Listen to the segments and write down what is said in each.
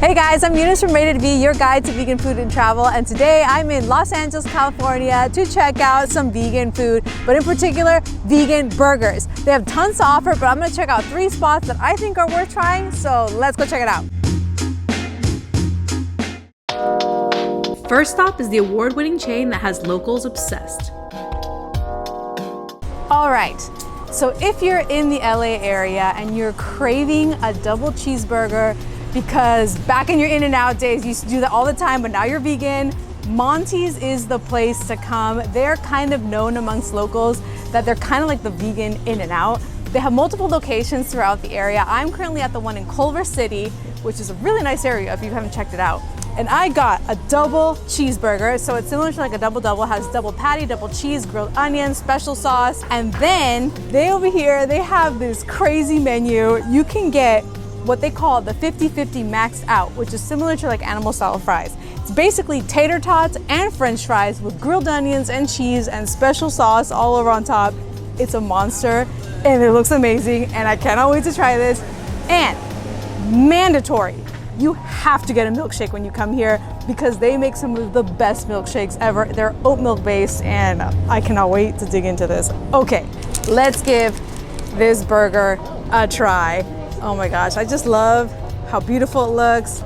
Hey guys, I'm Eunice from Rated V, your guide to vegan food and travel, and today I'm in Los Angeles, California to check out some vegan food, but in particular, vegan burgers. They have tons to offer, but I'm gonna check out 3 spots that I think are worth trying, so let's go check it out. First stop is the award-winning chain that has locals obsessed. All right, so if you're in the LA area and you're craving a double cheeseburger, because back in your In-N-Out days, you used to do that all the time, but now you're vegan, Monty's is the place to come. They're kind of known amongst locals that they're kind of like the vegan In-N-Out. They have multiple locations throughout the area. I'm currently at the one in Culver City, which is a really nice area if you haven't checked it out. And I got a double cheeseburger. So it's similar to like a double-double, has double patty, double cheese, grilled onions, special sauce. And then they over here, they have this crazy menu. You can get what they call the 50-50 maxed out, which is similar to like animal style fries. It's basically tater tots and french fries with grilled onions and cheese and special sauce all over on top. It's a monster and it looks amazing and I cannot wait to try this. And mandatory, you have to get a milkshake when you come here because they make some of the best milkshakes ever. They're oat milk based and I cannot wait to dig into this. Okay, let's give this burger a try. Oh my gosh, I just love how beautiful it looks.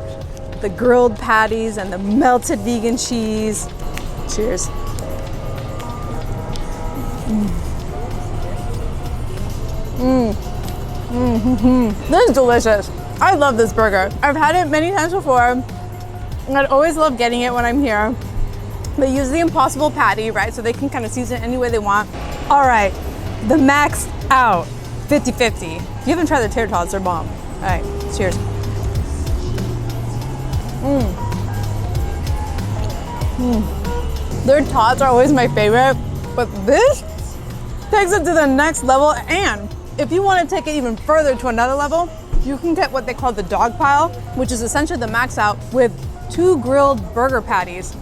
The grilled patties and the melted vegan cheese. Cheers. This is delicious. I love this burger. I've had it many times before, and I'd always love getting it when I'm here. They use the Impossible patty, right? So they can kind of season it any way they want. All right, the maxed out 50-50. If you haven't tried the tater tots, they're bomb. All right, cheers. Their tots are always my favorite, but this takes it to the next level. And if you want to take it even further to another level, you can get what they call the dog pile, which is essentially the max out with 2 grilled burger patties,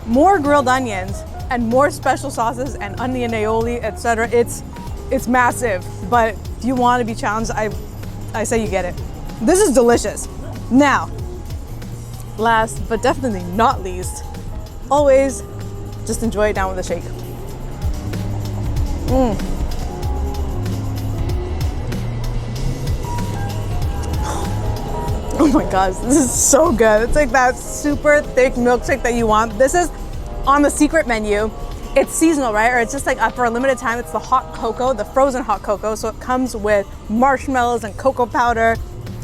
more grilled onions, and more special sauces and onion aioli, etc. It's massive, but if you want to be challenged, I say you get it. This is delicious. Now, last but definitely not least, always just enjoy it down with a shake. Oh my gosh, this is so good. It's like that super thick milkshake that you want. This is on the secret menu. It's seasonal, right? Or it's just like for a limited time, it's the hot cocoa, the frozen hot cocoa. So it comes with marshmallows and cocoa powder.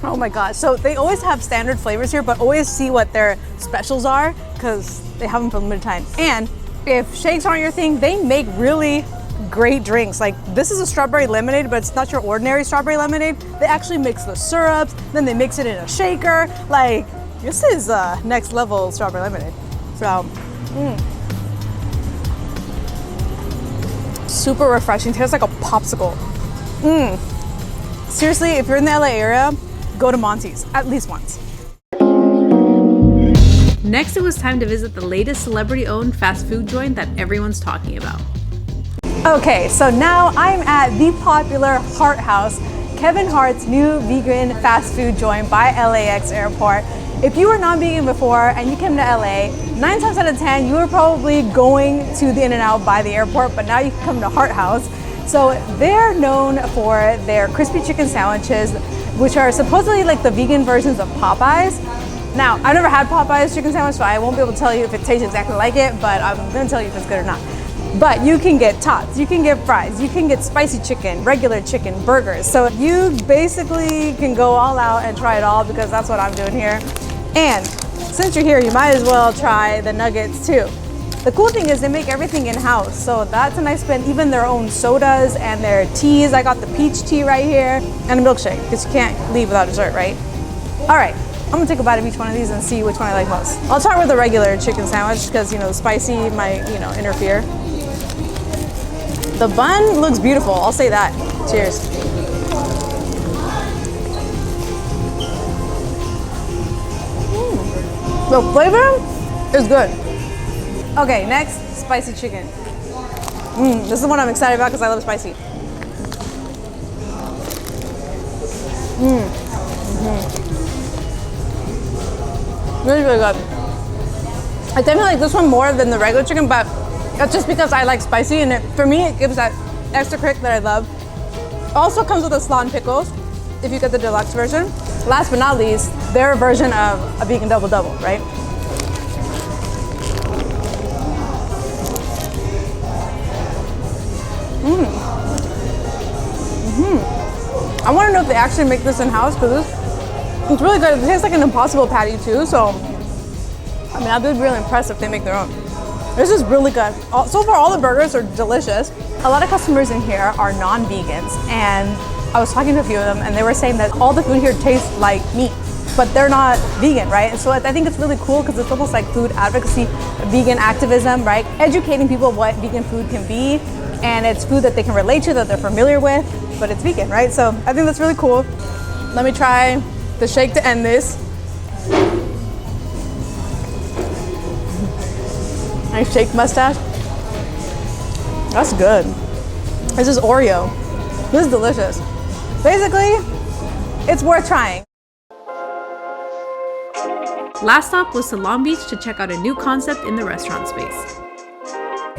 Oh my gosh. So they always have standard flavors here, but always see what their specials are because they have them for a limited time. And if shakes aren't your thing, they make really great drinks. Like this is a strawberry lemonade, but it's not your ordinary strawberry lemonade. They actually mix the syrups, then they mix it in a shaker. Like this is next level strawberry lemonade. So, super refreshing, tastes like a popsicle. Seriously, if you're in the LA area, go to Monty's at least once. Next, it was time to visit the latest celebrity-owned fast food joint that everyone's talking about. Okay, so now I'm at the popular Hart House, Kevin Hart's new vegan fast food joint by LAX Airport. If you were non-vegan before and you came to LA, 9 times out of 10, you were probably going to the In-N-Out by the airport, but now you can come to Hart House. So they're known for their crispy chicken sandwiches, which are supposedly like the vegan versions of Popeyes. Now, I've never had Popeyes chicken sandwich, so I won't be able to tell you if it tastes exactly like it, but I'm gonna tell you if it's good or not. But you can get tots, you can get fries, you can get spicy chicken, regular chicken, burgers. So you basically can go all out and try it all because that's what I'm doing here. And since you're here, you might as well try the nuggets too. The cool thing is they make everything in-house, so that's a nice spin. Even their own sodas and their teas. I got the peach tea right here and a milkshake because you can't leave without dessert, right? All right, I'm gonna take a bite of each one of these and see which one I like most. I'll start with the regular chicken sandwich because the spicy might interfere. The bun looks beautiful, I'll say that. Cheers. The flavor is good. Okay, next, spicy chicken. This is what I'm excited about because I love spicy. Really, really good. I definitely like this one more than the regular chicken, but that's just because I like spicy, and for me, it gives that extra kick that I love. Also comes with a slaw and pickles if you get the deluxe version. Last but not least, their version of a vegan double-double, right? I want to know if they actually make this in-house, because it's really good. It tastes like an Impossible patty too, so I mean, I'd be really impressed if they make their own. This is really good. So far, all the burgers are delicious. A lot of customers in here are non-vegans, and I was talking to a few of them, and they were saying that all the food here tastes like meat, but they're not vegan, right? And so I think it's really cool because it's almost like food advocacy, vegan activism, right? Educating people what vegan food can be, and it's food that they can relate to, that they're familiar with, but it's vegan, right? So I think that's really cool. Let me try the shake to end this. Nice shake mustache. That's good. This is Oreo. This is delicious. Basically, it's worth trying. Last stop was to Long Beach to check out a new concept in the restaurant space.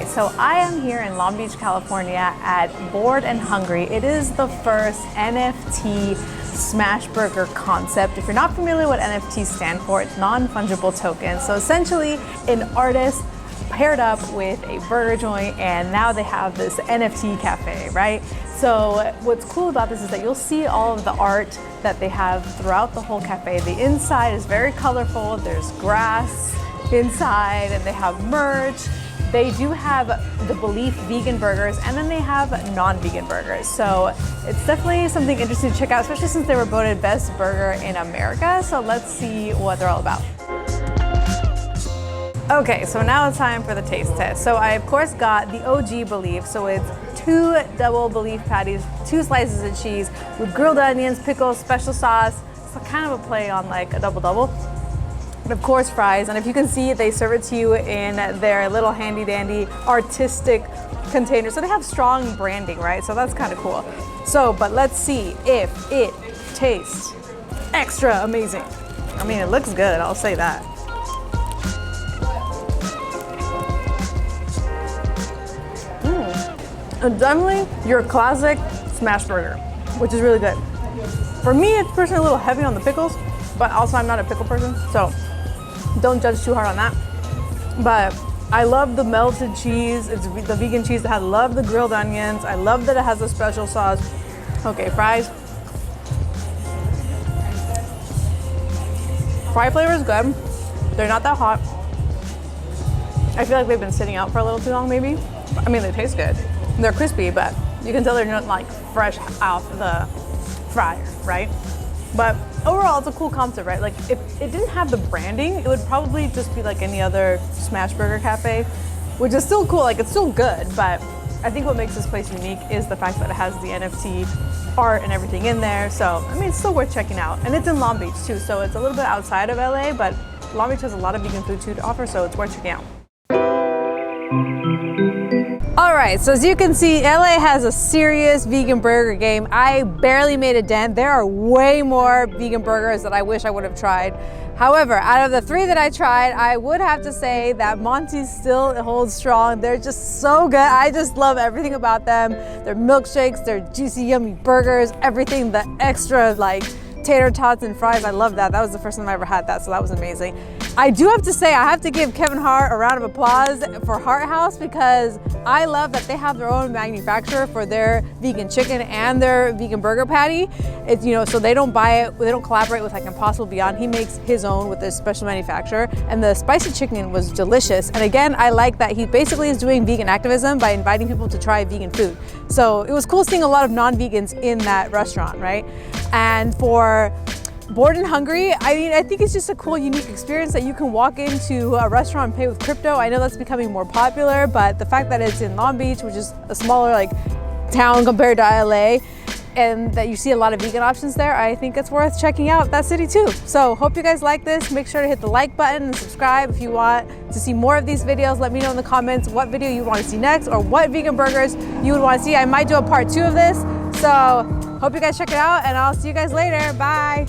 So I am here in Long Beach, California at Bored and Hungry. It is the first NFT smash burger concept. If you're not familiar with what NFTs stand for, it's non-fungible tokens. So essentially an artist paired up with a burger joint, and now they have this NFT cafe, right? So what's cool about this is that you'll see all of the art that they have throughout the whole cafe. The inside is very colorful. There's grass inside, and they have merch. They do have the Belief vegan burgers, and then they have non-vegan burgers. So it's definitely something interesting to check out, especially since they were voted best burger in America. So let's see what they're all about. Okay, so now it's time for the taste test. So I, of course, got the OG Belief. So it's 2 double Belief patties, 2 slices of cheese with grilled onions, pickles, special sauce. So kind of a play on like a double-double. And of course, fries. And if you can see, they serve it to you in their little handy-dandy artistic container. So they have strong branding, right? So that's kind of cool. So, but let's see if it tastes extra amazing. I mean, it looks good, I'll say that. Definitely your classic smash burger, which is really good. For me, it's personally a little heavy on the pickles, but also I'm not a pickle person, so don't judge too hard on that. But I love the melted cheese. It's the vegan cheese. I love the grilled onions. I love that it has a special sauce. Okay, fries. Fry flavor is good. They're not that hot. I feel like they've been sitting out for a little too long, maybe. I mean, they taste good. They're crispy, but you can tell they're not like fresh out the fryer, right? But overall, it's a cool concept, right? Like if it didn't have the branding, it would probably just be like any other smash burger cafe, which is still cool. Like it's still good, but I think what makes this place unique is the fact that it has the NFT art and everything in there. So, I mean, it's still worth checking out. And it's in Long Beach too, so it's a little bit outside of LA, but Long Beach has a lot of vegan food too to offer, so it's worth checking out. All right, so as you can see, LA has a serious vegan burger game. I barely made a dent. There are way more vegan burgers that I wish I would have tried. However, out of the 3 that I tried, I would have to say that Monty's still holds strong. They're just so good. I just love everything about them. Their milkshakes, their juicy, yummy burgers, everything, the extra like tater tots and fries. I love that. That was the first time I ever had that, so that was amazing. I do have to say, I have to give Kevin Hart a round of applause for Hart House, because I love that they have their own manufacturer for their vegan chicken and their vegan burger patty. It's, you know, so they don't buy it, they don't collaborate with like Impossible Beyond. He makes his own with this special manufacturer, and the spicy chicken was delicious. And again, I like that he basically is doing vegan activism by inviting people to try vegan food. So it was cool seeing a lot of non-vegans in that restaurant, right? And for Bored and Hungry, I mean, I think it's just a cool, unique experience that you can walk into a restaurant and pay with crypto. I know that's becoming more popular, but the fact that it's in Long Beach, which is a smaller like town compared to LA, and that you see a lot of vegan options there, I think it's worth checking out that city too. So hope you guys like this. Make sure to hit the like button and subscribe if you want to see more of these videos. Let me know in the comments what video you want to see next, or what vegan burgers you would want to see. I might do a part 2 of this. So hope you guys check it out, and I'll see you guys later. Bye.